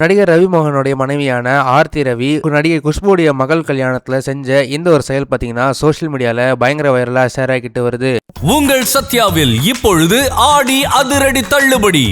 நடிகர் ரவி மோகனுடைய மனைவியான ஆர்த்தி ரவி நடிகை குஷ்புடைய மகள் கல்யாணத்துல செஞ்ச இந்த ஒரு செயல் பாத்தீங்கன்னா சோசியல் மீடியால பயங்கர வைரலா ஷேர் ஆகிட்டு வருது. உங்கள் சத்யாவில் இப்பொழுது ஆடி அதிரடி தள்ளுபடி.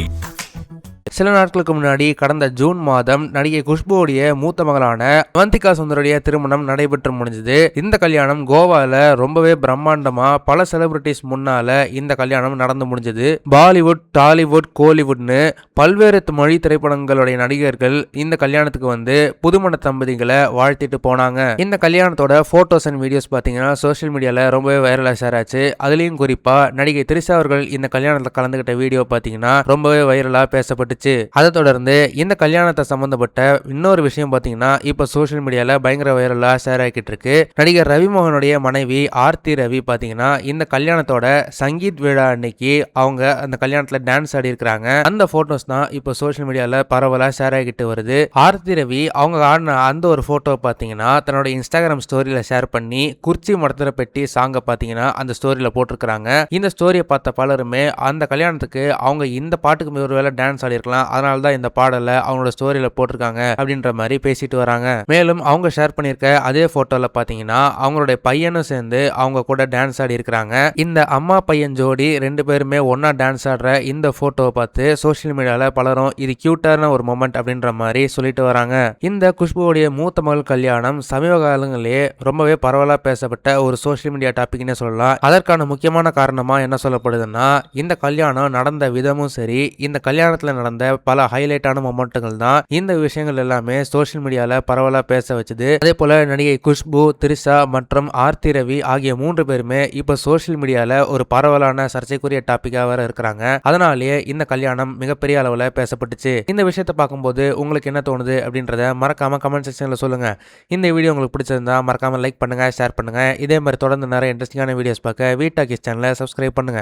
சில நாட்களுக்கு முன்னாடி கடந்த ஜூன் மாதம் நடிகை குஷ்புடைய மூத்த மகளான அவந்திகா சுந்தருடைய திருமணம் நடைபெற்று முடிஞ்சது. இந்த கல்யாணம் கோவால ரொம்பவே பிரம்மாண்டமா பல செலிபிரிட்டிஸ் முன்னால இந்த கல்யாணம் நடந்து முடிஞ்சது. பாலிவுட், டாலிவுட், கோலிவுட்னு பல்வேறு மொழி திரைப்படங்களுடைய நடிகர்கள் இந்த கல்யாணத்துக்கு வந்து புதுமண தம்பதிகளை வாழ்த்திட்டு போனாங்க. இந்த கல்யாணத்தோட போட்டோஸ் அண்ட் வீடியோஸ் பாத்தீங்கன்னா சோசியல் மீடியால ரொம்பவே வைரலா ஷேர் ஆச்சு. அதுலயும் குறிப்பா நடிகை திரிஷா அவர்கள் இந்த கல்யாணத்துல கலந்துகிட்ட வீடியோ பாத்தீங்கன்னா ரொம்பவே வைரலா பேசப்பட்டுச்சு. அதை தொடர்ந்து இந்த கல்யாணத்தை சம்பந்தப்பட்ட இன்னொரு விஷயம் பாத்தீங்கன்னா இப்ப சோசியல் மீடியால பயங்கர வைரலா ஷேர் ஆகிட்டு இருக்கு. நடிகர் ரவி மோகனுடைய மனைவி ஆர்த்தி ரவி பாத்தீங்கன்னா இந்த கல்யாணத்தோட சங்கீத் விழா அன்னைக்கு அவங்க அந்த கல்யாணத்துல டான்ஸ் ஆடி இருக்காங்க. அந்த போட்டோஸ் தான் இப்ப சோசியல் மீடியால பரவலா ஷேர் ஆகிட்டு வருது. ஆர்த்தி ரவி அவங்க ஆடின அந்த ஒரு போட்டோ பாத்தீங்கன்னா தன்னோட இன்ஸ்டாகிராம் ஸ்டோரியில ஷேர் பண்ணி குர்ச்சி மடத்துல பெட்டி சாங்க பாத்தீங்கன்னா அந்த ஸ்டோரியில போட்டிருக்காங்க. இந்த ஸ்டோரியை பார்த்த பலருமே அந்த கல்யாணத்துக்கு அவங்க இந்த பாட்டுக்கு ஒரு வேளை டான்ஸ் ஆடி இருக்கலாம், அதனாலதான் இந்த பாடலை அவங்களோட ஸ்டோரியில போட்டிருக்காங்க அப்படின்ற மாதிரி பேசிட்டு வராங்க. மேலும் அவங்க ஷேர் பண்ணிருக்க அதே போட்டோல பாத்தீங்கன்னா அவங்களுடைய பையனும் சேர்ந்து அவங்க கூட டான்ஸ் ஆடி இருக்காங்க. இந்த அம்மா பையன் ஜோடி ரெண்டு பேருமே ஒன்னா டான்ஸ் ஆடுற இந்த போட்டோவை பார்த்து சோசியல் மீடியால பலரும் இது கியூட்டான ஒரு மொமெண்ட் அப்படின்ற மாதிரி சொல்லிட்டு வராங்க. இந்த குஷ்புவோடைய மூத்த மகள் கல்யாணம் சமீப காலங்களிலேயே ரொம்பவே பரவலா பேசப்பட்ட ஒரு சோசியல் மீடியா டாபிக்னே சொல்லலாம். அதற்கான முக்கியமான காரணமா என்ன சொல்லப்படுதுன்னா இந்த கல்யாணம் நடந்த விதமும் சரி, இந்த கல்யாணத்துல நடந்த பல ஹைலைட்டான மொமெண்ட்டுகள் தான் இந்த விஷயங்கள் எல்லாமே சோசியல் மீடியால பரவலா பேச வச்சது. அதே போல நடிகை குஷ்பு, திரிஷா மற்றும் ஆர்த்தி ரவி ஆகிய மூன்று பேருமே இப்ப சோசியல் மீடியால ஒரு பரவலான சர்ச்சைக்குரிய டாபிக்கா வர இருக்கிறாங்க. அதனாலேயே இந்த கல்யாணம் மிகப்பெரிய அளவுல பேசப்பட்டுச்சு. இந்த விஷயத்தை பார்க்கும்போது உங்களுக்கு என்ன தோணுது அப்படின்றத மறக்காம கமெண்ட் செக்ஷன்ல சொல்லுங்க. இந்த வீடியோ உங்களுக்கு பிடிச்சிருந்தா மறக்காம லைக் பண்ணுங்க, ஷேர் பண்ணுங்க. இதே மாதிரி தொடர்ந்து நிறைய இன்ட்ரெஸ்டிங்கான வீடியோஸ் பார்க்க வீட்டாக்கிஸ் சேனலை சப்ஸ்கிரைப் பண்ணுங்க.